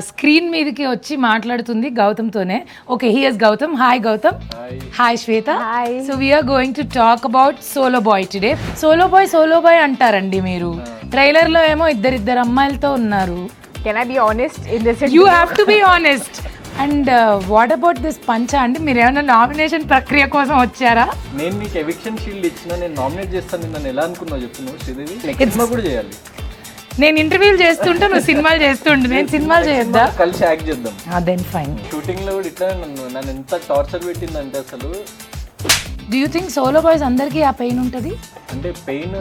Screen మీదకి వచ్చి మాట్లాడుతుంది గౌతమ్తోనే. Okay, here's Gautam. Hi Gautam. Hi Shweta. So we're going to talk about Solo Boy today. Solo Boy అంటారండి మీరు. ట్రైలర్ లో ఏమో ఇద్దరు అమ్మాయిలతో ఉన్నారు. Can I be honest in this? You have to be honest. And what about this పంచ అండి? మీరు ఏమైనా నామినేషన్ ప్రక్రియ కోసం వచ్చారా? నేను నీకు ఎవిక్షన్ షీల్డ్ ఇచ్చిన, నేను నామినేట్ చేస్తాను. నన్ను ఎలా అనుకున్నావు చెప్పు నువ్వు శ్రీదేవి? సినిమా కూడా చేయాలి. నేను ఇంటర్వ్యూలు చేస్తుంటే నువ్వు సినిమాలు చేస్తుంటే నేను సినిమాలు చేయొద్దా? కలిసి యాక్ట్ చేద్దాం. Then fine. షూటింగ్ లో కూడా ఇట్లా నన్ను ఎంత టార్చర్ పెట్టిందంటే అసలు. Do you think solo boys అందరికీ ఆ పెయిన్ ఉంటుంది? అంటే పెయిన్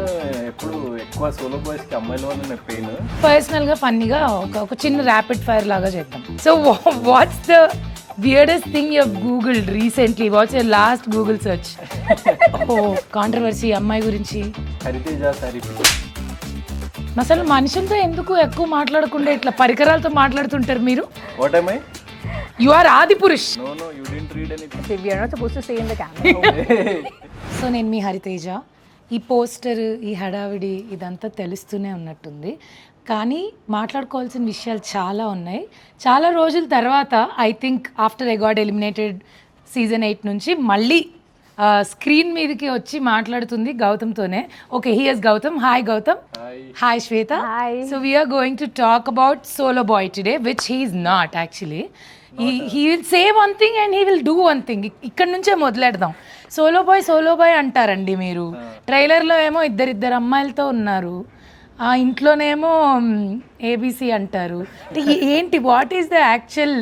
ఎప్పుడు ఎక్కువ సోలో బాయ్స్ కి అమ్మాయిల వల్ల పెయిన్. పర్సనల్ గా ఫన్నీగా ఒక చిన్న ర్యాపిడ్ ఫైర్ లాగా చేద్దాం. So what's the weirdest thing you have googled recently? What's your last Google search? Controversy అమ్మాయి గురించి. హరితేజ సారీ. అసలు మనుషులతో ఎందుకు ఎక్కువ మాట్లాడకుండా ఇట్లా పరికరాలతో మాట్లాడుతుంటారు మీరు? What am I? You are ఆది పురుష్. No, you didn't read anything. We are not supposed to say in the camera. So నేను మీ హరితేజ. ఈ పోస్టర్, ఈ హడావిడి ఇదంతా తెలుస్తూనే ఉన్నట్టుంది, కానీ మాట్లాడుకోవాల్సిన విషయాలు చాలా ఉన్నాయి. చాలా రోజుల తర్వాత I think after I got eliminated season 8 నుంచి మళ్ళీ స్క్రీన్ మీదకి వచ్చి మాట్లాడుతుంది గౌతమ్తోనే. Okay, here's Gautam. Hi Gautam. Hi Shweta. So we're going to talk about Solo Boy today, which he is not actually. He will say one thing and he will do one thing. ఇక్కడ నుంచే మొదలెడదాం. Solo Boy అంటారండి మీరు. ట్రైలర్లో ఏమో ఇద్దరు అమ్మాయిలతో ఉన్నారు, ఆ ఇంట్లోనేమో ఏబీసీ అంటారు. ఏంటి, what is the actual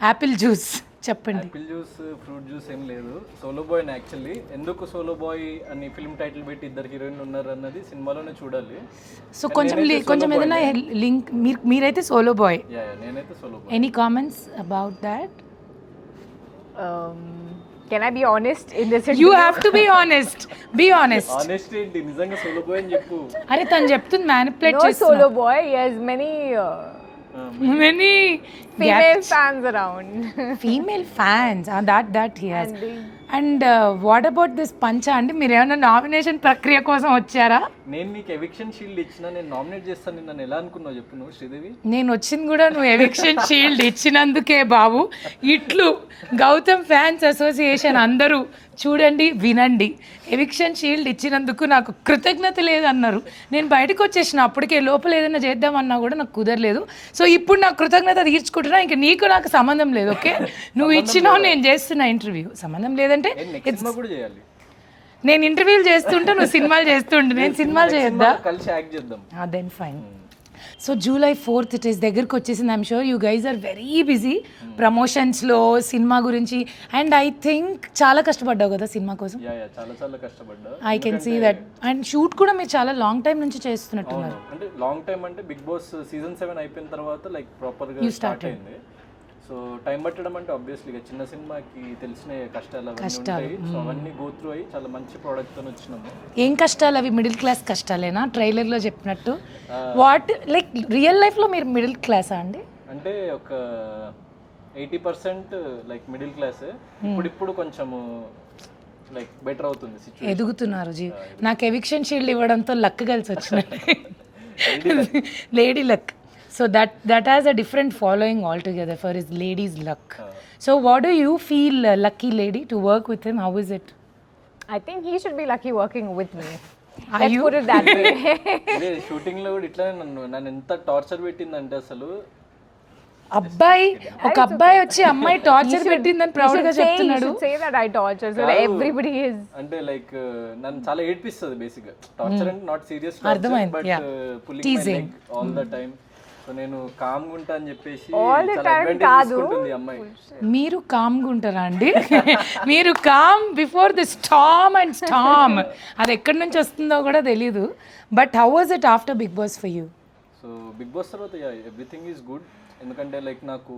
apple juice చెప్పండి. యాపిల్ జ్యూస్, ఫ్రూట్ జ్యూస్ ఏం లేదు. Solo Boy actually. ఎందుకు సోలో బాయ్ అని ఫిల్మ్ టైటిల్ పెట్టి ఇద్దరు హీరోయిన్లు ఉన్నారు అన్నది సినిమాలోనే చూడాలి. సో కొంచెం ఏదైనా లింక్. మీరైతే సోలో బాయ్. నేనైతే Solo Boy. Any comments about that? Can I be honest in this? You have to be honest. Be honest. Honest ఏంటి? నిజంగా సోలో బాయ్ అని చెప్పు. అరే తను చెప్తుంది మ్యానిపులేట్ No చేస్తున్నా. solo boy. He has many Many female fans around. Female fans. That he has. And what about this పంచా అండి? మీరు ఏమైనా నామినేషన్ ప్రక్రియ కోసం వచ్చారా? నేను నీకు ఎవిక్షన్ షీల్డ్ ఇచ్చిన, నేను నామినేట్ చేస్తాను. నన్ను ఎలా అనుకున్నావు చెప్పు నువ్వు శ్రీదేవి? నేను వచ్చింది కూడా నువ్వు ఎవిక్షన్ షీల్డ్ ఇచ్చినందుకే బాబు. ఇట్లు గౌతమ్ ఫ్యాన్స్ అసోసియేషన్ అందరూ చూడండి, వినండి. ఎవిక్షన్ షీల్డ్ ఇచ్చినందుకు నాకు కృతజ్ఞత లేదన్నారు. నేను బయటకు వచ్చేసిన అప్పటికే. లోపల ఏదైనా చేద్దామన్నా కూడా నాకు కుదరలేదు. సో ఇప్పుడు నాకు కృతజ్ఞత తీర్చుకుంటున్నా. ఇంకా నీకు నాకు సంబంధం లేదు. ఓకే, నువ్వు ఇచ్చినావు, నేను చేస్తున్నా ఇంటర్వ్యూ. సంబంధం లేదంటే నేను ఇంటర్వ్యూలు చేస్తుంటే నువ్వు సినిమాలు చేస్తుంటే నేను సినిమాలు చేయొద్దా? కలిసి యాక్ట్ చేద్దాం. Then fine. So July 4th it is దగ్గరికి వచ్చేసింది. I'm sure you guys are very busy ప్రమోషన్స్లో సినిమా గురించి. అండ్ ఐ థింక్ చాలా కష్టపడ్డావు కదా సినిమా కోసం. చాలా కష్టపడ్డా. I can see that. And shoot కూడా మీరు చాలా లాంగ్ టైం నుంచి చేస్తున్నట్టున్నారు. అంటే లాంగ్ టైం అంటే బిగ్ బాస్ సీజన్ 7 అయిపోయిన తర్వాత లైక్ ప్రాపర్గా స్టార్ట్ అయింది. సో టైం పట్టడం అంటే ఆబ్వియస్లీ చిన్న సినిమాకి తెలిసిన కష్టాలు అవన్నీ ఉంటాయి. సో అవన్నీ గో త్రూ అయ్యి చాలా మంచి ప్రోడక్ట్ తో వచ్చినాము. ఏం కష్టాలు అవి? మిడిల్ క్లాస్ కష్టాలేనా ట్రైలర్ లో చెప్పినట్టు? వాట్ లైక్ రియల్ లైఫ్ లో మీరు మిడిల్ క్లాసా అండి? అంటే ఒక 80% లైక్ మిడిల్ క్లాస్. ఇప్పుడు కొంచెము లైక్ బెటర్ అవుతుంది సిచ్యువేషన్. ఎదుగుతున్నారు జీ. నాకు ఎవిక్షన్ షీల్డ్ ఇవ్వడంతో లక్ కలిసి వచ్చినట్టు. Lady luck. So that has a different following altogether for his lady's luck. So what do you feel, lucky lady, to work with him? How is it? I think he should be lucky working with me. Are Let's you? put it that way. Shooting లో కూడా ఇట్లా నన్ను ఎంత torture పెట్టిందంటే అసలు. ఒక అబ్బాయి వచ్చి అమ్మాయి టార్చర్ పెట్టిందని ప్రౌడ్ గా చెప్తున్నాడు. You should say that I torture, so everybody is. అంటే లైక్ నన్ను చాలా ఏడ్పిస్తుంది బేసిక్ గా. టార్చర్ అంటే not serious, but pulling my leg all the time. So నేను కామ్ గా ఉంటా అని చెప్పేసి చాలా అడ్వాంటేజ్ తీసుకుంటుంది అమ్మాయి. మీరు కామ్ గా ఉంటారా అండి? మీరు calm before the storm and storm. అది ఎక్కడి నుంచి వస్తుందో కూడా తెలీదు. But how was it after Bigg Boss for you? So Bigg Boss తర్వాత ఎవ్రీథింగ్ ఈజ్ గుడ్. ఎందుకంటే లైక్ నాకు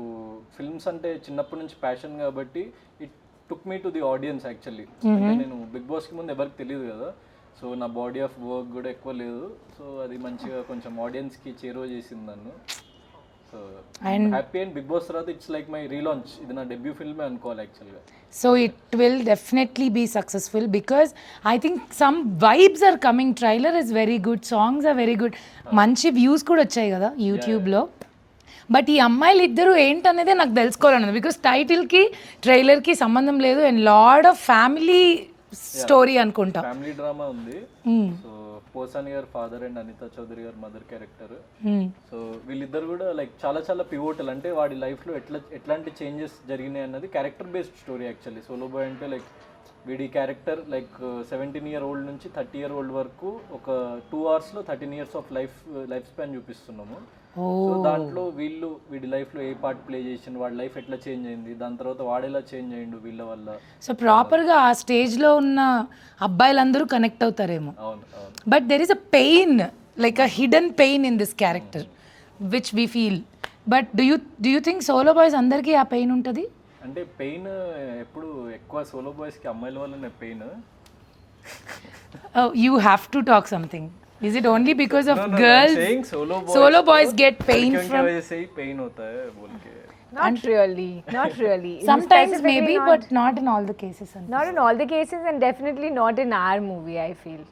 ఫిల్మ్స్ అంటే చిన్నప్పటి నుంచి ప్యాషన్ కాబట్టి it took me to the audience actually. అంటే నేను బిగ్ బాస్కి ముందు ఎవరికి తెలియదు కదా. సో నా బాడీ ఆఫ్ వర్క్ కూడా ఎక్కువ లేదు. సో అది మంచిగా కొంచెం ఆడియన్స్కి చేరువ చేసింది నన్ను. So happy. And Bigg Boss తర్వాత ఇట్స్ లైక్ మై రీలాంచ్. ఇది నా డెబ్యూ ఫిల్మే అనుకోవాలి యాక్చువల్గా. So it will definitely be successful because I think some vibes are coming. Trailer is very good, songs are very good. మంచి views కూడా వచ్చాయి కదా యూట్యూబ్లో. బట్ ఈ అమ్మాయిలు ఇద్దరు ఏంటనేదే నాకు తెలుసుకోవాలన్నది, బికాస్ టైటిల్కి ట్రైలర్కి సంబంధం లేదు and lot of family story అనుకుంటా. ఫ్యామిలీ డ్రామా ఉంది. సో పోసాని గారు ఫాదర్ అండ్ అనితా చౌదరి గారు మదర్ క్యారెక్టర్. సో వీళ్ళిద్దరు కూడా లైక్ చాలా చాలా పివోటల్, అంటే వాడి లైఫ్లో ఎట్లాంటి చేంజెస్ జరిగినాయి అన్నది character based story actually. Solo Boy అంటే లైక్ వీడి క్యారెక్టర్ లైక్ 17-year-old నుంచి 30-year-old వరకు ఒక 2 hours-లో 13 years ఆఫ్ లైఫ్ స్పాన్ చూపిస్తున్నాము. సో దాంట్లో వీడి లైఫ్లో ఏ పార్ట్ ప్లే చేసిండు, వాడి లైఫ్ ఎట్లా చేంజ్ అయింది, దాని తర్వాత వాడేలా చేంజ్ అయ్యిండు వీళ్ళ వల్ల. సో ప్రాపర్గా ఆ స్టేజ్లో ఉన్న అబ్బాయిలందరూ కనెక్ట్ అవుతారేమో. అవును అవును. But there is a pain, like a hidden pain in this character which we feel. But do you think solo boys అందరికీ ఆ పెయిన్ ఉంటుంది? అంటే పెయిన్ ఎప్పుడు ఎక్కువ సోలో బాయ్స్కి అమ్మాయిల వల్లనే pain. You have to talk something. Is it only because of girls? Solo boys get pain from. pain hota hai bol ke. Not really, not really. Sometimes Specifically maybe, not, but not in all the cases. not in all the cases, and definitely not in our movie. I feel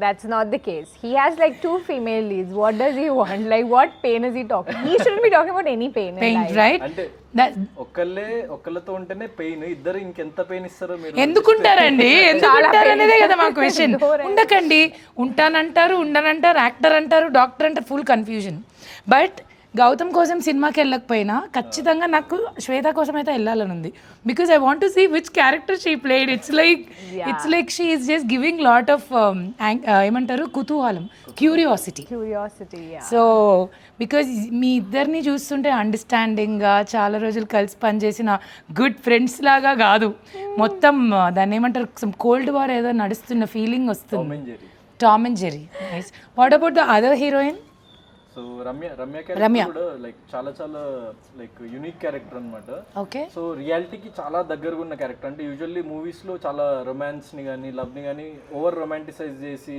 that's not the case. He has like 2 female leads. What does he want? Like, what pain is he talking? He shouldn't be talking about any pain. Pain, in life. right? అంటే ఒక్కళ్ళతో ఉంటేనే pain, ఇద్దరు ఇంకెంత pain ఇస్తారో మీరు. ఎందుకుంటారండి, ఎందుకుంటారనేదే కదా మా question. ఉండకండి, ఉంటానంటారు, ఉండనంటారు, actor అంటారు, డాక్టర్ అంటారు, ఫుల్ కన్ఫ్యూజన్. బట్ గౌతమ్ కోసం సినిమాకి వెళ్ళకపోయినా ఖచ్చితంగా నాకు శ్వేత కోసం అయితే వెళ్ళాలని ఉంది, because I want to see which character she played. It's like she is just giving lot of ఏమంటారు, కుతూహలం, క్యూరియాసిటీ. Yeah. సో బికాజ్ మీ ఇద్దరిని చూస్తుంటే అండర్స్టాండింగ్గా చాలా రోజులు కలిసి పనిచేసిన గుడ్ ఫ్రెండ్స్ లాగా కాదు, మొత్తం దాన్ని ఏమంటారు, కోల్డ్ వార్ ఏదో నడుస్తున్న ఫీలింగ్ వస్తుంది. Tom and Jerry. What about the other heroine? So Ramya character కూడా లైక్ చాలా చాలా లైక్ యూనిక్ క్యారెక్టర్ అనమాట. ఓకే. సో రియాలిటీకి చాలా దగ్గరగా ఉన్న క్యారెక్టర్. అంటే యూజువల్లీ మూవీస్లో చాలా రొమాన్స్ని కానీ లవ్ని కానీ ఓవర్ రొమాంటిసైజ్ చేసి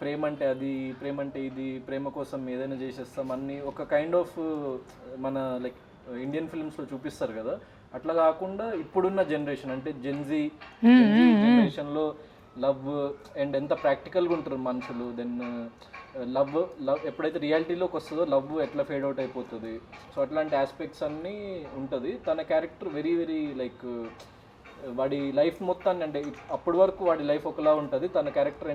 ప్రేమ అంటే అది, ప్రేమ అంటే ఇది, ప్రేమ కోసం ఏదైనా చేసేస్తాం అన్ని ఒక కైండ్ ఆఫ్ మన లైక్ ఇండియన్ ఫిల్మ్స్లో చూపిస్తారు కదా. అట్లా కాకుండా ఇప్పుడున్న జనరేషన్ అంటే జెన్జీ జనరేషన్లో లవ్ అండ్ ఎంత ప్రాక్టికల్గా ఉంటారు మనుషులు. దెన్ లవ్ ఎప్పుడైతే రియాలిటీలోకి వస్తుందో లవ్ ఎట్లా ఫేడ్ అవుట్ అయిపోతుంది. సో అట్లాంటి ఆస్పెక్ట్స్ అన్నీ ఉంటుంది. తన క్యారెక్టర్ వెరీ వెరీ లైక్ వాడి లైఫ్ మొత్తాన్ని, అంటే అప్పటి వరకు వాడి లైఫ్ ఒకలా ఉంటుంది, తన క్యారెక్టర్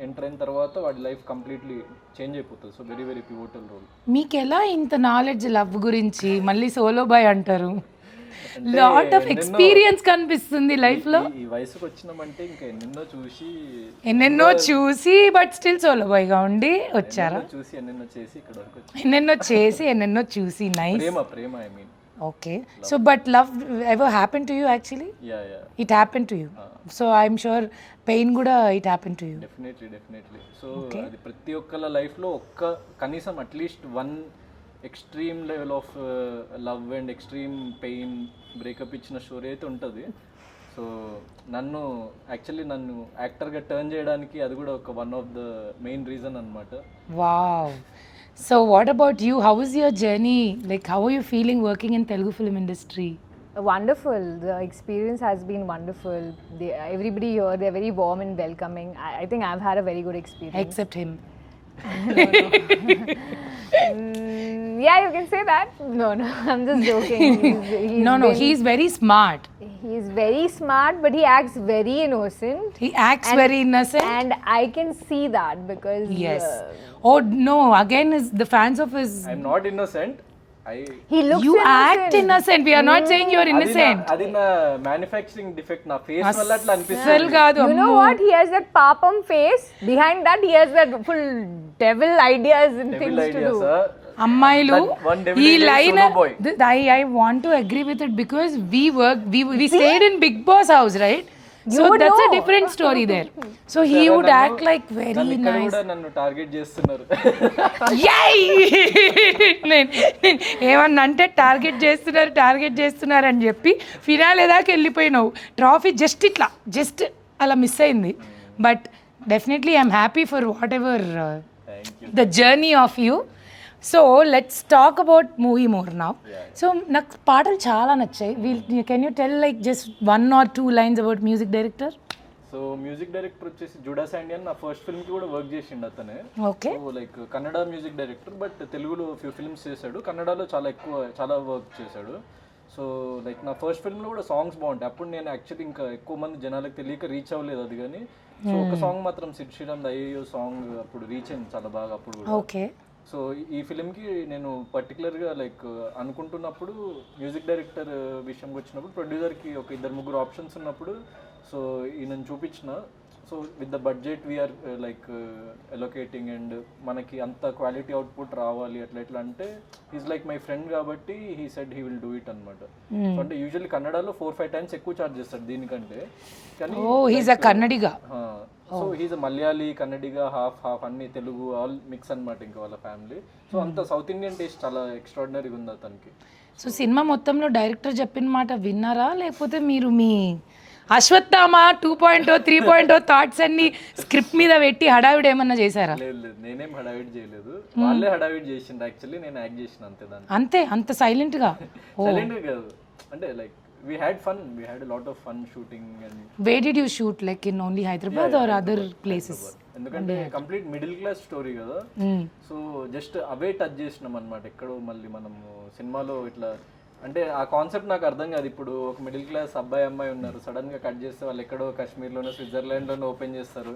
ఎంటర్ అయిన తర్వాత వాడి లైఫ్ కంప్లీట్లీ చేంజ్ అయిపోతుంది. So very very pivotal role. మీకు ఎలా ఇంత నాలెడ్జ్ లవ్ గురించి? మళ్ళీ సోలో బాయ్ అంటారు, లాట్ ఆఫ్ ఎక్స్పీరియన్స్ కనిపిస్తుంది లైఫ్ లో. ఈ వయసుకు వచ్చినామంటే ఇంకా ఎన్నెన్నో చూసి బట్ స్టిల్ సోలో బాయ్ గా ఉండి వచ్చారా? చూసి ఎన్నెన్నో చేసి ఇక్కడ వరకు ఎన్నెన్నో చూసి nice. Prema I mean. Okay, so but love ever happened to you actually? Yeah. It happened to you. So I'm sure pain kuda it happened to you. Definitely. So అది ప్రతి ఒక్కళ్ళ లైఫ్లో కనీసం at least 1 extreme level of love and extreme pain breakup ఇచ్చిన story అయితే ఉంటుంది. So నన్ను యాక్టర్గా టర్న్ చేయడానికి అది కూడా ఒక one of the main reason అనమాట. Wow. So what about you? How is your journey? Like, how are you feeling working in Telugu film industry? Wonderful. The experience has been wonderful. Everybody here, they're very warm and welcoming. I think I've had a very good experience. Except him. Yeah, you can say that. No, I'm just joking. He's very smart. He's very smart, but he acts very innocent. He acts very innocent. And I can see that because... Yes. Oh no, again is the fans of his... I'm not innocent. He looks you innocent. act innocent. We are not saying you're innocent. అది నా manufacturing defect, నా face వల్ల అట్లా అనిపిస్తుంది. అసలు కాదు. You know what? He has that papam face. Behind that, he has that full devil ideas and things to do. అమ్మాయిలు ఈ line I want to agree with it because we stayed in Big Boss house, right? So that's a different story there. So he would act like very nice. కూడా నన్ను target చేస్తున్నారు. ఏమన్నా అంటే target చేస్తున్నారు అని చెప్పి ఫినాలే దాకా వెళ్ళిపోయినావు. Trophy just అలా మిస్ అయింది. But definitely I'm happy for what ever the journey of you. So let's talk about movie more now. So నాకు పాటలు చాలా నచ్చాయి. Can you tell like just 1 or 2 lines about music director? So music director వచ్చేసి జుడా శాండియన్ నా first film కి కూడా work చేసిండు అతనే. Okay. So like Kannada music director, but తెలుగులో ఫ్యూ ఫిల్మ్స్ చేశాడు, కన్నడలో చాలా వర్క్ చేశాడు. సో లైక్ నా ఫస్ట్ ఫిల్మ్లో కూడా సాంగ్స్ బాగుంటాయి. అప్పుడు నేను యాక్చువల్లీ ఇంకా ఎక్కువ మంది జనాలకు తెలియక రీచ్ అవ్వలేదు అది, కానీ సో ఒక సాంగ్ మాత్రం సిడ్ శ్రీరామ్ అయ్యో సాంగ్ అప్పుడు రీచ్ అయింది చాలా బాగా అప్పుడు కూడా. ఓకే. సో ఈ ఫిలింకి నేను పర్టికులర్గా లైక్ అనుకుంటున్నప్పుడు మ్యూజిక్ డైరెక్టర్ విషయంకి వచ్చినప్పుడు ప్రొడ్యూసర్కి ఒక 2-3 ఆప్షన్స్ ఉన్నప్పుడు సో ఈయనను చూపించిన. So with the budget we're like allocating and మనకి అంత క్వాలిటీ అవుట్పుట్ రావాలి అట్లా ఎట్లా అంటే ఈజ్ లైక్ మై ఫ్రెండ్ కాబట్టి he said he will do it అనమాట. సో అంటే యూజువల్లీ కన్నడలో 4-5 టైమ్స్ ఎక్కువ చార్జ్ చేస్తాడు దీనికంటే, కానీ Kannadiga. So he's Malayali Kannadiga half అన్ని తెలుగు ఆల్ మిక్స్ అనమాట ఇంకా వాళ్ళ ఫ్యామిలీ. సో అంత సౌత్ ఇండియన్ టేస్ట్ చాలా ఎక్స్ట్రాడినరీగా ఉంది అతనికి. సో సినిమా మొత్తంలో డైరెక్టర్ చెప్పిన మాట విన్నారా, లేకపోతే మీరు మీ అశ్వత్థామ 2.0 3.0 థాట్స్ అన్ని స్క్రిప్ట్ మీద పెట్టి హడావిడి ఏమన్నా చేశారా? లేదు, నేనేం హడావిడ్ చేయలేదు, వాళ్ళే హడావిడ్ చేసిండు యాక్చువల్లీ, నేను యాక్ట్ చేసిన అంతే దాన్ని. అంత సైలెంట్ గా? సైలెంట్ కాదు, అంటే like we had a lot of fun shooting. And where did you shoot, like in only Hyderabad or other places? ఎందుకంటే కంప్లీట్ మిడిల్ క్లాస్ స్టోరీ కదా, సో జస్ట్ అవే టచ్ చేసినాం అనమాట. ఎక్కడో మళ్ళీ మనము సినిమాలో ఇట్లా అంటే ఆ కాన్సెప్ట్ నాకు అర్థం కాదు. ఇప్పుడు ఒక మిడిల్ క్లాస్ అబ్బాయి అమ్మాయి ఉన్నారు, సడన్ గా కట్ చేస్తే వాళ్ళు ఎక్కడో కాశ్మీర్లోనో స్విట్జర్లాండ్లోనో ఓపెన్ చేస్తారు.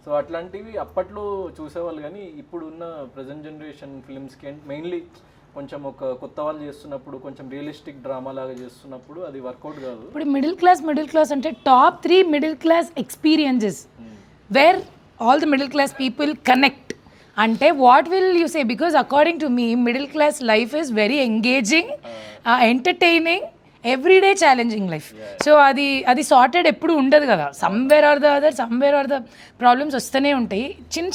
సో అట్లాంటివి అప్పట్లో చూసేవాళ్ళు, కానీ ఇప్పుడు ఉన్న ప్రజెంట్ జనరేషన్ ఫిల్మ్స్కి మెయిన్లీ కొంచెం ఒక కొత్త వాళ్ళు చేస్తున్నప్పుడు కొంచెం రియలిస్టిక్ డ్రామా లాగా చేస్తున్నప్పుడు అది వర్కౌట్ కాదు. ఇప్పుడు మిడిల్ క్లాస్ అంటే top 3 middle class experiences where all the middle class people connect అంటే what will you say? Because according to me middle class life is very engaging, entertaining, everyday challenging life. So అది sorted ఎప్పుడు ఉండదు కదా, somewhere or the problems వస్తూనే ఉంటాయి.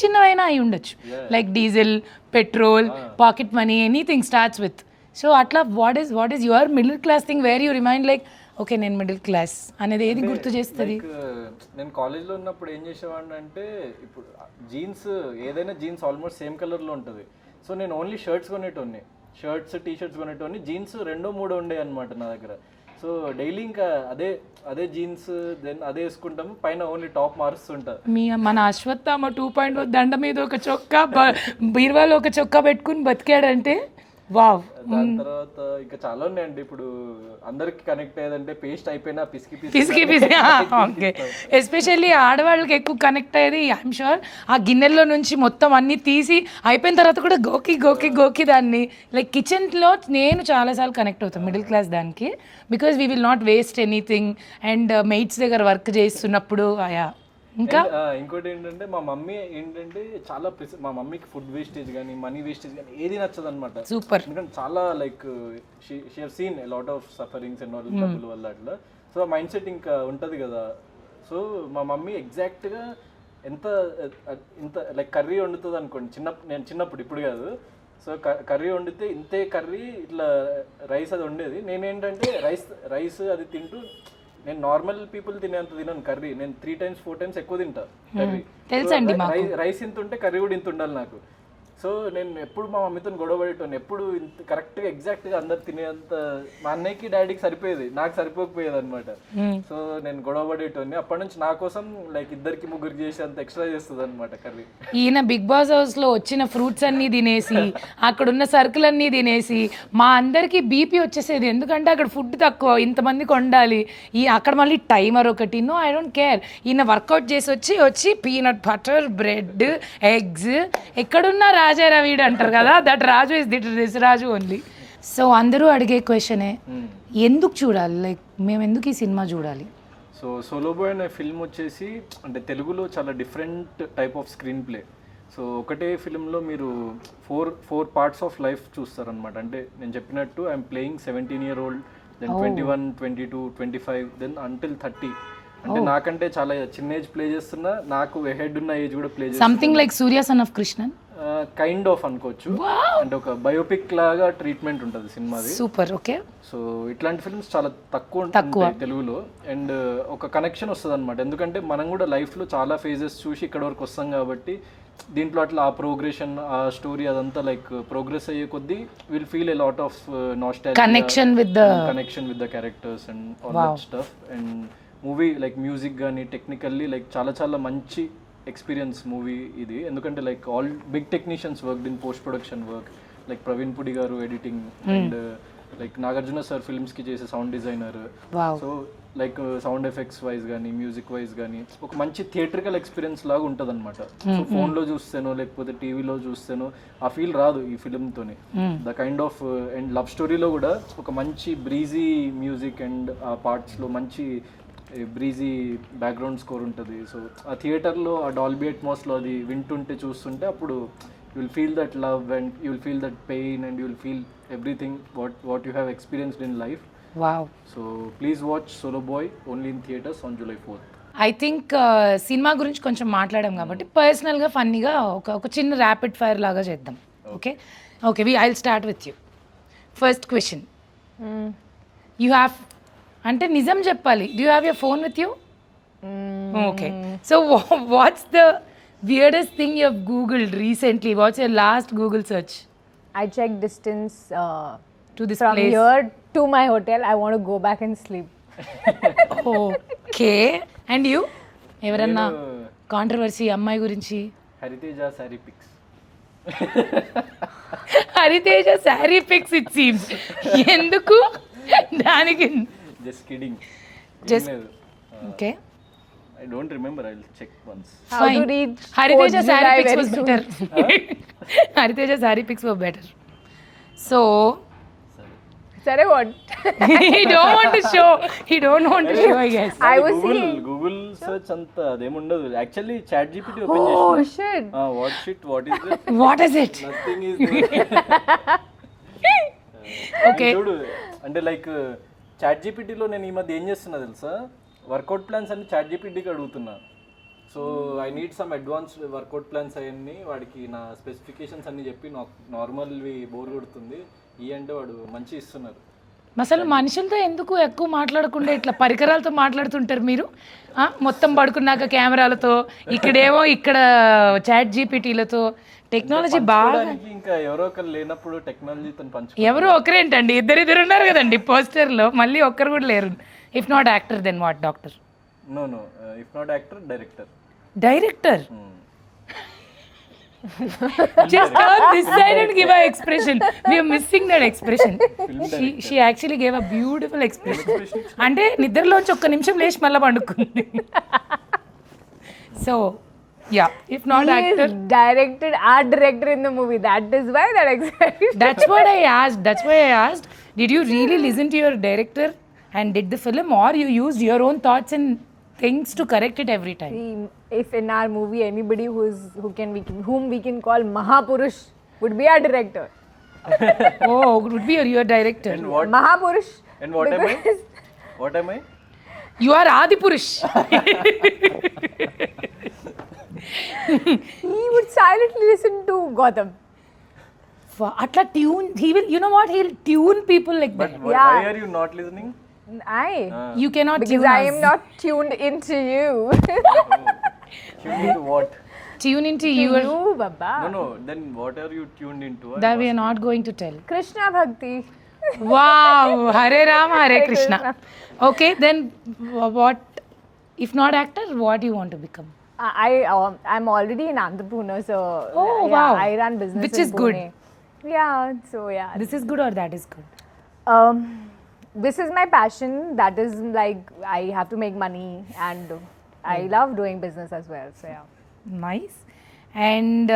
చిన్నవైనా అయి ఉండొచ్చు, like diesel, petrol, pocket money, anything starts with. So అట్లా what is your middle class thing where you remind like okay నేను మిడిల్ క్లాస్ అనేది ఏది గుర్తు చేస్తుంది? నేను కాలేజ్లో ఉన్నప్పుడు ఏం చేసేవాడిని అంటే, ఇప్పుడు ఏదైనా జీన్స్ ఆల్మోస్ట్ సేమ్ కలర్లో ఉంటుంది. సో నేను ఓన్లీ షర్ట్స్ టీ షర్ట్స్ కొనేటోని, జీన్స్ 2-3 ఉండే అనమాట నా దగ్గర. సో డైలీ ఇంకా అదే జీన్స్ దెన్ అదే వేసుకుంటాము, పైన ఓన్లీ టాప్ మారుస్తుంటా. మన అశ్వత్థామ 2.0 దండ మీద ఒక చొక్కా, బీర్వాలో ఒక చొక్కా పెట్టుకుని బతికాడంటే వావ్. దాని తర్వాత ఇంకా చాలా ఉన్నాయండి. ఇప్పుడు అందరికి కనెక్ట్ అయ్యేదంటే పేస్ట్ అయిపోయినా పిసికి ఓకే. ఎస్పెషల్లీ ఆడవాళ్ళకి ఎక్కువ కనెక్ట్ అయ్యేది ఐఎమ్ షూర్ ఆ గిన్నెల్లో నుంచి మొత్తం అన్నీ తీసి అయిపోయిన తర్వాత కూడా గోకి దాన్ని లైక్ కిచెన్లో నేను చాలాసార్లు కనెక్ట్ అవుతాను మిడిల్ క్లాస్ దానికి, because we will not waste anything. And mates దగ్గర వర్క్ చేస్తున్నప్పుడు ఇంకా ఇంకోటి ఏంటంటే మా మమ్మీ ఏంటంటే చాలా మా మమ్మీకి ఫుడ్ వేస్టేజ్ కానీ మనీ వేస్టేజ్ కానీ ఏది నచ్చదు అనమాట. సూపర్. ఎందుకంటే చాలా like she have seen a lot of sufferings and all డబ్బుల వల్ల అట్లా. సో మైండ్ సెట్ ఇంకా ఉంటుంది కదా. సో మా మమ్మీ ఎగ్జాక్ట్గా ఇంత లైక్ కర్రీ వండుతుంది అనుకోండి, నేను చిన్నప్పుడు, ఇప్పుడు కాదు. సో కర్రీ వండితే ఇంతే కర్రీ ఇట్లా రైస్ అది వండేది. నేనేంటంటే రైస్ అది తింటూ నేను నార్మల్ పీపుల్ తినేంత తినను కర్రీ, నేను 3-4 టైమ్స్ ఎక్కువ తింటా కర్రీ. రైస్ ఇంత ఉంటే కర్రీ కూడా ఇంత ఉండాలి నాకు. సో నేను ఎప్పుడు మా మమ్మీతో గొడవ పడేటోని, ఎప్పుడు ఇంత కరెక్ట్గా ఎగ్జాక్ట్గా అందరు తినేంత మా అన్నయ్యకి డాడీకి సరిపోయేది, నాకు సరిపోకపోయేది అనమాట. సో నేను గొడవ పడేటోని. అప్పటి నుంచి నా కోసం లైక్ 2-3 చేసి అంత ఎక్స్ట్రా చేస్తుంది అనమాట కర్రీ. ఈయన బిగ్ బాస్ హౌస్లో వచ్చిన ఫ్రూట్స్ అన్నీ తినేసి అక్కడున్న సరుకులన్నీ తినేసి మా అందరికీ బీపీ వచ్చేసేది, ఎందుకంటే అక్కడ ఫుడ్ తక్కువ, ఇంతమందికి వండాలి, అక్కడ మళ్ళీ టైమర్ ఒకటి. No I don't care. ఈయన వర్కౌట్ చేసి వచ్చి పీనట్ బటర్, బ్రెడ్, ఎగ్స్, ఎక్కడున్నా రాజారా వీడు అంటారు కదా, that Raju is this Raju only. So అందరూ అడిగే క్వశ్చనే, ఎందుకు చూడాలి, లైక్ మేము ఎందుకు ఈ సినిమా చూడాలి? సో సోలో బాయ్ అనే ఫిల్మ్ వచ్చేసి అంటే తెలుగులో చాలా different type of screenplay. So ఒకటే ఫిల్మ్లో మీరు ఫోర్ పార్ట్స్ ఆఫ్ లైఫ్ చూస్తారనమాట. అంటే నేను చెప్పినట్టు I'm playing 17-year-old, then 21, 22, 25, then until 30. అంటే నాకంటే చాలా చిన్న ఏజ్ ప్లే చేస్తున్నా, నాకు హెడ్ ఉన్న ఏజ్ కూడా ప్లే చేస్తున్నా. Something like Surya son of Krishnan kind of అనుకోవచ్చు. అంటే ఒక బయోపిక్ లాగా ట్రీట్మెంట్ ఉంటుంది సినిమాది. సూపర్. ఓకే. సో ఇట్లాంటి ఫిల్మ్స్ చాలా తక్కువ ఉంటాయి తెలుగులో. అండ్ ఒక కనెక్షన్ వస్తుంది అనమాట, ఎందుకంటే మనం కూడా లైఫ్లో చాలా ఫేజెస్ చూసి ఇక్కడ వరకు వస్తాం కాబట్టి దీంట్లో అట్లా ఆ ప్రోగ్రెషన్, ఆ స్టోరీ అదంతా లైక్ ప్రోగ్రెస్ అయ్యే కొద్దీ will feel a lot of nostalgia, connection with the characters and all that stuff. And movie like music కానీ టెక్నికల్లీ లైక్ చాలా చాలా మంచి ఎక్స్పీరియన్స్ మూవీ ఇది. ఎందుకంటే like all big technicians work in post production work, like Praveen Pudi garu editing and like Nagarjuna sir ఫిల్మ్స్కి చేసే sound designer. So like sound effects wise కానీ music wise కానీ ఒక మంచి థియేట్రికల్ ఎక్స్పీరియన్స్ లాగా ఉంటుంది అనమాట. సో ఫోన్లో చూస్తేనో లేకపోతే టీవీలో చూస్తేనో ఆ ఫీల్ రాదు ఈ ఫిల్మ్తోని. The kind of and love స్టోరీలో కూడా ఒక మంచి బ్రీజీ మ్యూజిక్ అండ్ ఆ పార్ట్స్లో మంచి బ్రీజీ బ్యాక్గ్రౌండ్ స్కోర్ ఉంటుంది. సో ఆ థియేటర్లో ఆ డాల్బీ అట్మాస్లో అది వింటుంటే చూస్తుంటే అప్పుడు you will feel that love and you will feel that pain and you will feel everything what you have experienced in life. Wow. So please watch Solo Boy only in theaters on July 4th. I think cinema గురించి కొంచెం మాట్లాడాం కాబట్టి పర్సనల్గా ఫన్నీగా ఒక చిన్న rapid fire లాగా చేద్దాం. Okay okay I will start with you. First question, you have అంటే నిజం చెప్పాలి, do you have your phone with you? Okay, so what's the weirdest thing you have googled recently? What's your last Google search? I checked distance to this from place here to my hotel. I want to go back and sleep. Okay, and you? ఎవరన్నా controversy అమ్మాయి గురించి? Hariteja sorry picks. Hariteja sorry picks it seems. ఎందుకు దానికి? Just kidding. Just okay. I don't remember. I'll check once. How to read Hariteja July saree pics very was soon. better. Hariteja saree pics were better. So Sorry, what? he don't want to show. He don't want to show, I guess. I was seeing. Google search anta ademundadu. Actually chat GPT open Oh chesina. shit. What shit? What is this? What is it? Nothing is there. Okay. చూడు అంటే like chat జీపీటీలో నేను ఈ మధ్య ఏం చేస్తున్నా తెలుసా, work out plans అన్ని chat జీపీటీకి అడుగుతున్నా. So I need some advanced work out plans అవన్నీ వాడికి నా స్పెసిఫికేషన్స్ అన్ని చెప్పి నాకు నార్మల్వి బోర్ కొడుతుంది ఈ అంటే వాడు మంచి ఇస్తున్నారు. అసలు మనుషులతో ఎందుకు ఎక్కువ మాట్లాడకుండా ఇట్లా పరికరాలతో మాట్లాడుతుంటారు మీరు? మొత్తం పడుకున్నాక కెమెరాలతో, ఇక్కడేమో ఇక్కడ చాట్ జీపీటీలతో టెక్నాలజీ బాగా. ఇంకా ఎవరో ఒకరు లేనప్పుడు టెక్నాలజీతో పంచు. ఎవరో ఒకరేంటండి, ఇద్దరు ఉన్నారు కదండి పోస్టర్లో, మళ్ళీ ఒక్కరు కూడా లేరు. If not actor then what? Doctor? No if not actor director. Director? Just turn this side and give an expression. We are missing that expression. She actually gave a beautiful expression. అంటే నిద్రలోంచి ఒక్క నిమిషం లేచి మళ్ళీ పండుకుంది. So yeah, if not actor, directed art director in the movie. That is why that excited. That's why I asked, did you really listen to your director and did the film, or you used your own thoughts and things to correct it every time? If in our movie anybody whom we can call Mahapurush would be our director. Oh, would be your director. And what? Mahapurush. And what am I? What am I? You are Adipurush. He would silently listen to Gotham. Atla tune, he will, you know what, he'll tune people like that. But Yeah. why are you not listening? You cannot Because tune I us. am not tuned into you. Tuned into what? Tune into To your, you, Baba. No. Then what are you tuned into? that we are not going to tell. Krishna Bhakti. Wow, Hare Ram, Hare Krishna. Okay, then what, if not actor, what do you want to become? I'm already an entrepreneur, so Oh, yeah, wow. I run business Which in is good. Pune. Yeah, so yeah. This is good or that is good? This is my passion. That is like I have to make money, and I love doing business as well. So yeah. Nice. And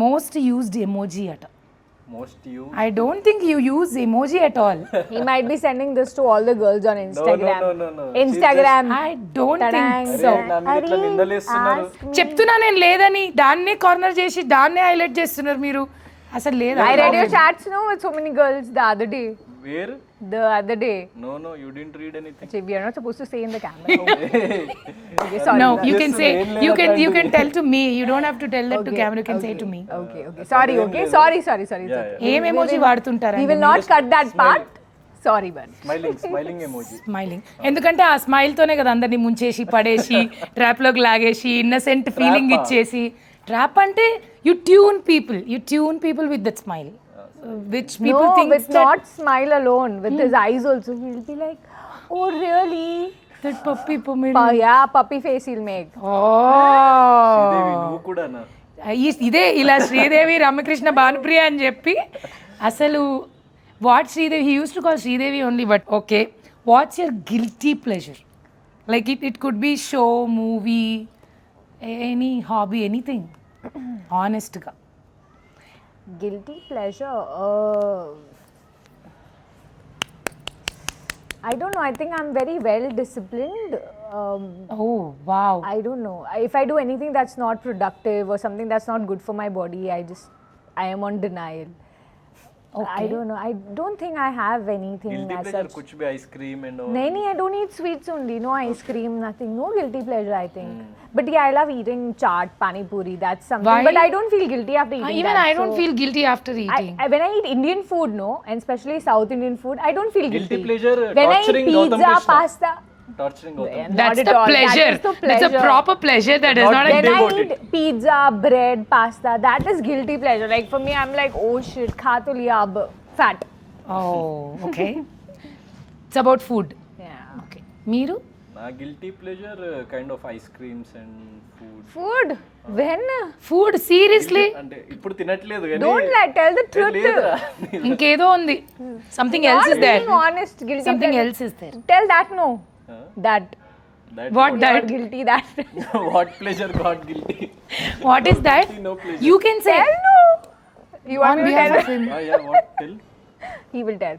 most used emoji at all. Most you? I don't think you use emoji at all. He might be sending this to all the girls on Instagram. No. Instagram. I don't Tadang. think so. నా మీద ఇట్లా నిందలేస్తున్నారు. ask me. చెప్తున్నా నేను లేదని, దాన్నే corner చేసి దాన్నే highlight చేస్తున్నారు మీరు. అసలు లేదా? I read your chats, no, with so many girls the other day. Where? The other day. No, you didn't read anything. Actually, we are not supposed to say in the camera. Okay, sorry. No, you Yes, can say, main you can tell to me. You don't have to tell that to camera. You can say to me. Okay. Sorry. Okay. Sorry. It's Yeah, okay. ఏం emoji వాడుతుంటారా? We will not cut that part. Sorry, but. Smiling emoji. Smiling. ఎందుకంటే ఆ smile తోనే కదా అందరినీ ముంచేసి పడేసి trap లోకి లాగేసి ఇన్నసెంట్ ఫీలింగ్ ఇచ్చేసి. ట్రాప్ అంటే you tune people with that smile, which people No, think with that not smile alone, with his eyes also. He'll be like, oh really? That puppy పొమిడి Yeah, puppy face he'll make. ఓ శ్రీదేవి నువ్వు కూడా ఇదే ఇలా శ్రీదేవి రామకృష్ణ భానుప్రియ అని చెప్పి అసలు what Sridevi he use to call Sridevi only but okay what's your guilty pleasure like it could be show movie any hobby anything ఆనెస్ట్గా Guilty pleasure. I don't know. I think I'm very well disciplined. Oh wow I don't know. If I do anything that's not productive or something that's not good for my body, I am on denial. Okay. I don't know. I don't think I have anything guilty as pleasure such. కుచ్ బి ice cream and Naini, I don't eat sweets only. No ice cream, nothing. No guilty pleasure, I think. But yeah, I love eating chaat, pani puri. That's something. Why? But I don't feel guilty after eating even that. I don't so feel guilty after eating when I eat Indian food, no, and especially South Indian food, I don't feel guilty. Guilty pleasure When I eat torturing Gautam pizza, Krishna pasta, torturing Gautam that's not at the all. pleasure That is the that's a pleasure. proper pleasure that is Not not a when I devoted. eat pizza, bread, pasta, that is guilty pleasure. Like for me, I'm like, oh shit, kha to liya ab, fat. oh okay it's about food Yeah. okay మీరు నా guilty pleasure kind of ice creams and food Food? When? Food seriously అంటే ఇప్పుడు తినట్లేదు కానీ Don't lie, tell the truth. లేదురా ఇంకేదో ఉంది something else Not is there being honest, guilty something pleasure. Else is there Tell that no. That. what You're that guilty that. What pleasure got guilty what is that no pleasure. you can say Tell no. You want on me to behalf tell? of him yeah what tell He will tell.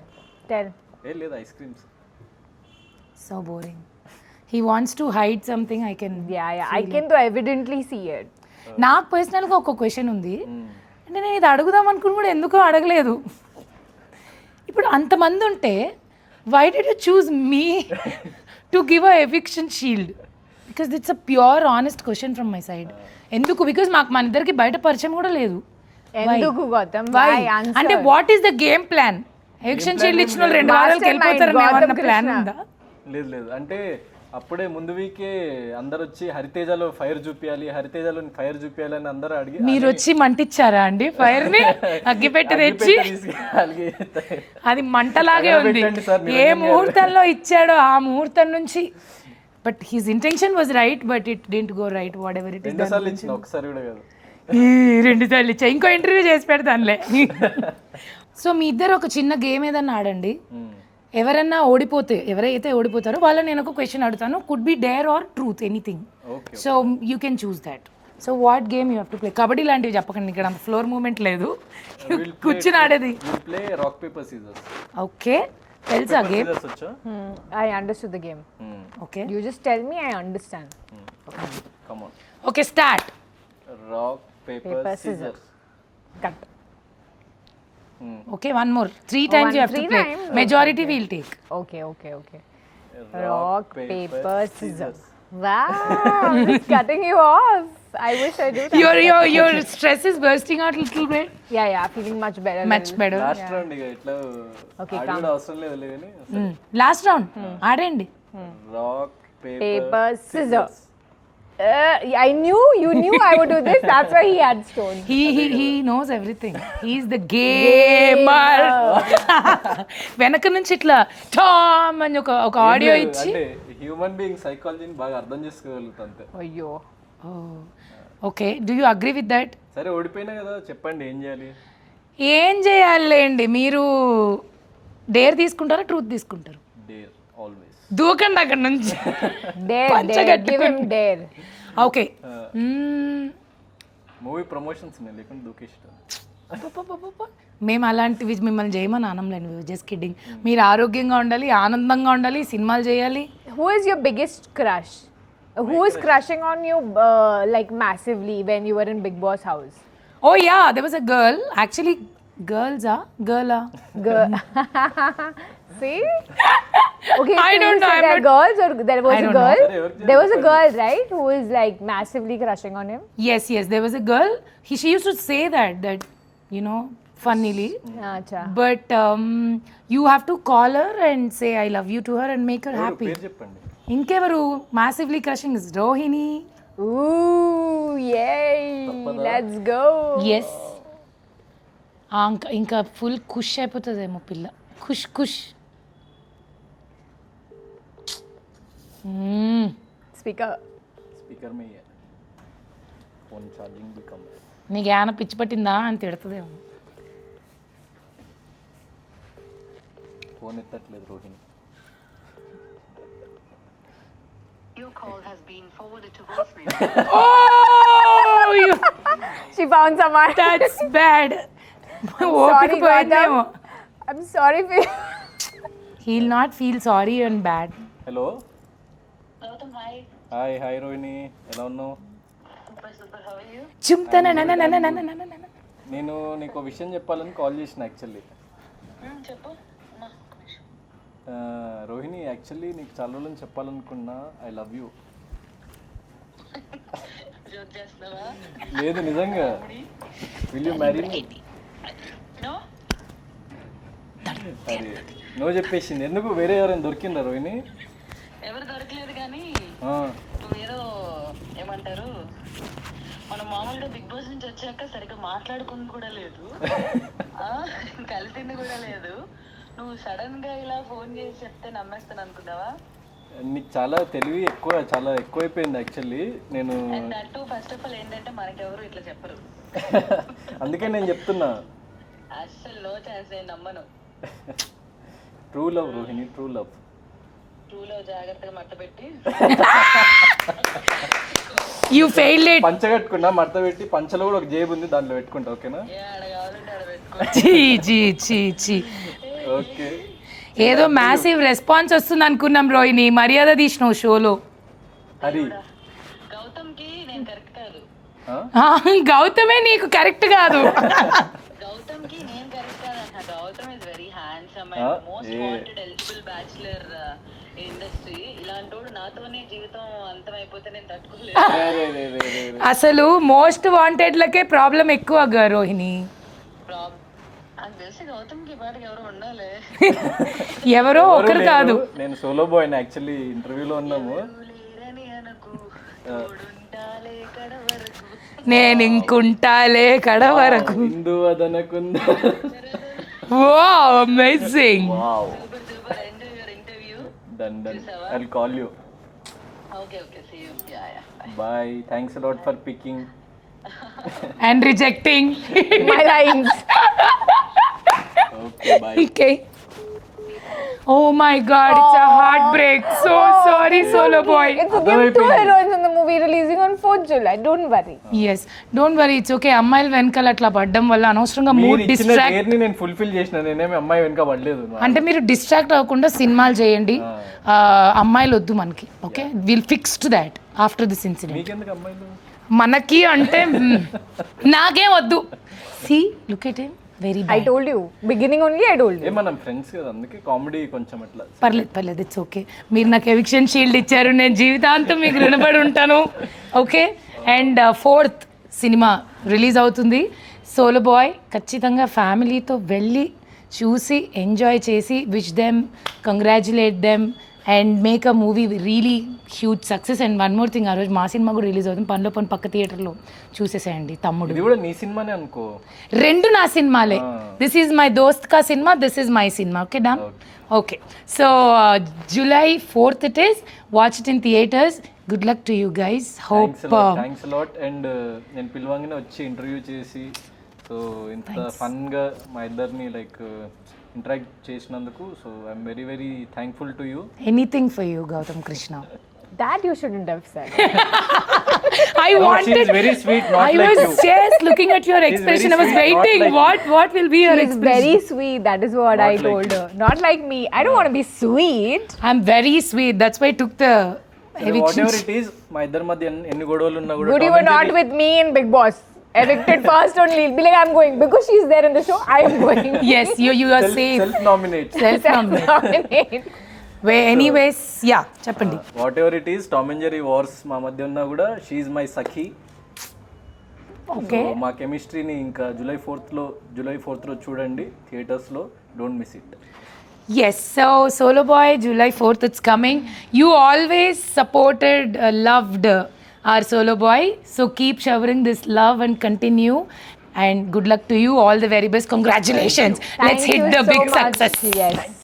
Tell. ఏ లేదు ice creams so boring he wants to hide something I can Yeah. I can though evidently see it. నాకు పర్సనల్గా ఒక question ఉంది అంటే నేను ఇది అడుగుదాం అనుకుని కూడా ఎందుకో అడగలేదు ఇప్పుడు అంతమంది ఉంటే why did you choose me to give a eviction shield because it's a pure honest question from my side ఎందుకు బికాస్ మాకు మన ఇద్దరికి బయట పరిచయం కూడా లేదు ఎందుకు గౌతమ్? Why? Why? Answer. అంటే what is the game plan eviction shield ఇచ్చిన వాళ్ళు 2 వారాలకు Mastermind, వెళ్ళిపోతారు Gautam ఏమన్నా ప్లాన్ Krishna. ఉందా లేదు లేదు అంటే అప్పుడే ముందు వీకే అందరు వచ్చి హరితేజలో ఫైర్ చూపించాలి హరితేజలో ఫైర్ చూపించాలి అని అందరూ అడిగి మీరు వచ్చి మంటిచ్చారా అండి ఫైర్ ని అగ్గిపెట్టి తెచ్చి అది మంటలాగే ఉంది పెట్టండి సార్, ఏ ముహూర్తంలో ఇచ్చాడో ఆ ముహూర్తం నుంచి but his intention was right but it didn't go right what ever it is రెండుసార్లు ఇచ్చిన ఒకసారి కూడా కాదు 2 సార్లు ఇచ్చా ఇంకో ఇంటర్వ్యూ చేసి పెడతానులే సో మీ ఇద్దరు ఒక చిన్న గేమ్ ఏదన్నా ఆడండి ఎవరన్నా ఓడిపోతే ఎవరైతే ఓడిపోతారో వాళ్ళని నేను ఒక క్వశ్చన్ అడుగుతాను could be dare or truth anything okay so you can choose that so what game you have to play kabaddi లాంటివి చెప్పకండి ఇక్కడ అంత ఫ్లోర్ మూమెంట్ లేదు కూర్చుని ఆడేది will play rock paper scissors okay తెలుసా గేమ్ సీజర్స్ వచ్చా I understood the game. Okay You just tell me, I understand. Come on okay start rock paper Paper, scissors Cut. Okay one more 3 times you have to 3 play times? majority we'll take Okay. Rock, paper, scissors. Wow, it's cutting you off. I wish I do that. your stress is bursting out a little bit Yeah, feeling much better. better last round ఇక ఇట్లా Okay, ఆడి కూడా అవసరం లేదు కానీ last round ఆడండి rock Paper, paper scissors. I knew you knew I would do this. That's why he had stones. he knows everything he's the gamer వెనక నుంచి ఇట్లా టామ్ అని ఒక ఆడియో ఇచ్చి అంటే హ్యూమన్ బీయింగ్ సైకాలజీని బాగా అర్థం చేసుకోగలుగుతా అంతే Ayyo. Okay do you agree with that సరే ఓడిపోయినా కదా చెప్పండి ఏం చేయాలి ఏం చేయాలండి మీరు డేర్ తీసుకుంటారా ట్రూత్ తీసుకుంటారు డేర్ ఆల్వేస్ దూకండి అక్కడ నుంచి Dare. Give him dare. Okay movie promotions నేను లేకుండా దూకేస్తాను మేము అలాంటివి మిమ్మల్ని చేయమని అనలేండి జస్ట్ కిడ్డింగ్ మీరు ఆరోగ్యంగా ఉండాలి ఆనందంగా ఉండాలి సినిమాలు చేయాలి Who is your biggest crush? Who is crushing on you like massively when you were in Big Boss house? Oh yeah there was a girl actually గర్ల్సా గర్లా Girl. See? Okay, I so don't you know, said I'm there are not- girls or there was I a don't know. girl? There was a girl, right? Who is like massively crushing on him? yes there was a girl she used to say that you know funnily Acha. but you have to call her and say I love you to her and make her happy పేరు చెప్పండి ఇంకెవరు massively crushing is Rohini Ooh, yay! Let's go. Yes ఇంకా full ఖుష్ అయిపోతుందేమో పిల్ల ఖుష్ Speaker. Speaker మే phone charging become. నీకు ఏమైనా పిచ్చి పట్టిందా అని తిడుతుందేమో. ఫోన్ ఎత్తట్లేదు Rohini. Your call has been forwarded to voicemail. Oh, She found someone. that's bad. ఓపిక Sorry, పోయిందేమో. Gautam. I'm sorry for you. He'll not feel sorry and bad. Hello Gautam, hi. Hi Rohini, ఎలా ఉన్నావు? Super, how are you? చుంతన నేను నీకు ఒక విషయం చెప్పాలని call చేసిన actually. చెప్పు. రోహిణి, యాక్చువల్లీ నీకు చాలా రోజులు చెప్పాలనుకున్నా, ఐ లవ్ యూ. జోక్ చేస్తున్నావా? లేదు నిజంగా. Will you marry me? No? సరే నువ్వు చెప్పేసింది. ఎందుకు వేరే ఎవరైనా దొరికిందా రోహిణి? ఎవరు దొరకలేదు కానీ ఆ, నువ్వేదో ఏమంటారు, మనం మామూలుగా బిగ్ బాస్ నుంచి వచ్చాక సరిగ్గా మాట్లాడుకుని కూడా లేదు, కలిసింది కూడా లేదు. నువ్వు సడన్ గా ఇలా ఫోన్ చేసి చెప్తే నమ్మేస్తాను అనుకున్నావా? నీకు చాలా తెలివి ఎక్కువ, చాలా ఎక్కువైపోయింది యాక్చువల్లీ. నేను and that first of all ఏంటంటే మనకెవరు ఇట్లా చెప్పరు. అందుకే నేను చెప్తున్నా. అస్సలు నో ఛాన్స్, నేను నమ్మను. True love Rohini, true love. ట్రూలో జాగ్రత్తగా మట్ట పెట్టి You failed it. పంచ కట్టుకున్నా, మడత పెట్టి, పంచలో కూడా ఒక జేబు ఉంది, దాంట్లో పెట్టుకుంటా. ఓకేనా? ఏ ఆడ కావాలంటే ఆడ పెట్టుకో. చీ. ఓకే. ఏదో మ్యాసివ్ రెస్పాన్స్ వస్తుంది అనుకున్నాం రోహిణి. మర్యాద తీసినావు షోలో. హరి గౌతమ్కి నేను కరెక్ట్ కాదు. గౌతమే నీకు కరెక్ట్ కాదు. గౌతమ్కి నేను కరెక్ట్ కాదు అంట. Gautham is very handsome and most wanted eligible bachelor industry. ఇలాంటోడు నాతోనే జీవితం అంతమైపోతే నేను తట్టుకోలేదు. అసలు మోస్ట్ వాంటెడ్లకే ప్రాబ్లం ఎక్కువ రోహిణి. నాకు తెలిసి గౌతమ్కి పాటికి ఎవరు ఉండాలి. ఎవరో ఒకరు కాదు. నేను సోలో బాయ్ యాక్చువల్లీ. ఇంటర్వ్యూలో ఉన్నాము. లేరని అనకు, తోడుంటాలే కడ వరకు. నేను ఇంకుంటాలే కడ వరకు. హిందూ అదనకుందా. Wow, amazing. Wow, super enjoy your interview. Done. I'll call you. Okay see you. Yeah bye. Thanks a lot for picking and rejecting My lines. Okay bye. Okay. Oh my God, it's a heartbreak. So sorry, Solo Boy. It's there are two heroines in the movie releasing on 4th July. Don't worry. Yes, don't worry, it's okay. అమ్మాయిల వెనకాల అట్లా పడ్డం వల్ల అనవసరంగా మీరు mood ఇచ్చిన distract. డేర్ని నేను fulfil చేసిన. నేనేమి అమ్మాయి వెనక పడలేదు. అంటే మీరు డిస్ట్రాక్ట్ అవ్వకుండా సినిమాలు చేయండి. అమ్మాయిలు వద్దు మనకి. Okay, will fix to that after this incident. మీకెందుకు అమ్మాయిలు? మనకి అంటే నాకేం వద్దు. See look at him, very I told you. Beginning only I told you. ఏ మనం ఫ్రెండ్స్ కదా, అందుకే కామెడీ కొంచెం అట్లా. పర్లేదు, ఇట్స్ ఓకే. మీరు నాకు ఎవిక్షన్ షీల్డ్ ఇచ్చారు, నేను జీవితాంతం మీకు రుణపడి ఉంటాను. Okay. And 4th cinema release అవుతుంది సోలో బాయ్. ఖచ్చితంగా ఫ్యామిలీతో వెళ్ళి చూసి ఎంజాయ్ చేసి wish them, congratulate them and make a movie really huge success. And one more thing, ఆ రోజు మా సినిమా కూడా రిలీజ్ అవుతుంది. పనిలో పని పక్క థియేటర్లో చూసేసేయండి. తమ్ముడు ఇది కూడా నీ సినిమానే అనుకో. రెండు నా సినిమాలే. దిస్ ఈజ్ మై దోస్త్ కా cinema, this is my cinema. Okay done. Okay, so July 4th it is. Watch it in theaters. Good luck to you guys. Hope thanks a lot. And నేను పిలవంగానే వచ్చి ఇంటర్వ్యూ చేసి, సో ఇంత ఫన్గా మా ఇద్దరిని like interact చేసినందుకు, so I'm very very thankful to you. anything for you, Gautam Krishna. That you shouldn't have said. I wanted. She is very sweet, not I like was you. just looking at your expression. I was sweet, not waiting. like What will be your She's expression? very sweet. That is what Not I like told you. her. Not like me. I don't want to be sweet. I'm very sweet. That's why I took the what eviction. Ever it is, మా ఇద్దరి మధ్య ఎన్ని గొడవలు ఉన్నా కూడా Good, you were not with me in Big Boss. Evicted first only. Be like, I'm going. Because she's there in the show, I am going. Yes, you are safe. Self nominate. Self-nominate. Anyways, yeah, చెప్పండి. What ever it is, Tom and Jerry wars మా మధ్య ఉన్నా కూడా she my Sakhi. Okay. మా కెమిస్ట్రీని ఇంకా July 4th లో చూడండి థియేటర్స్లో. Don't miss it. Yes, so Solo Boy, July 4th, it's coming. You always supported, loved our Solo Boy. So keep showering this love and continue. And good luck to you. All the very best. Congratulations. Let's Thank hit you the so big much. success. Yes.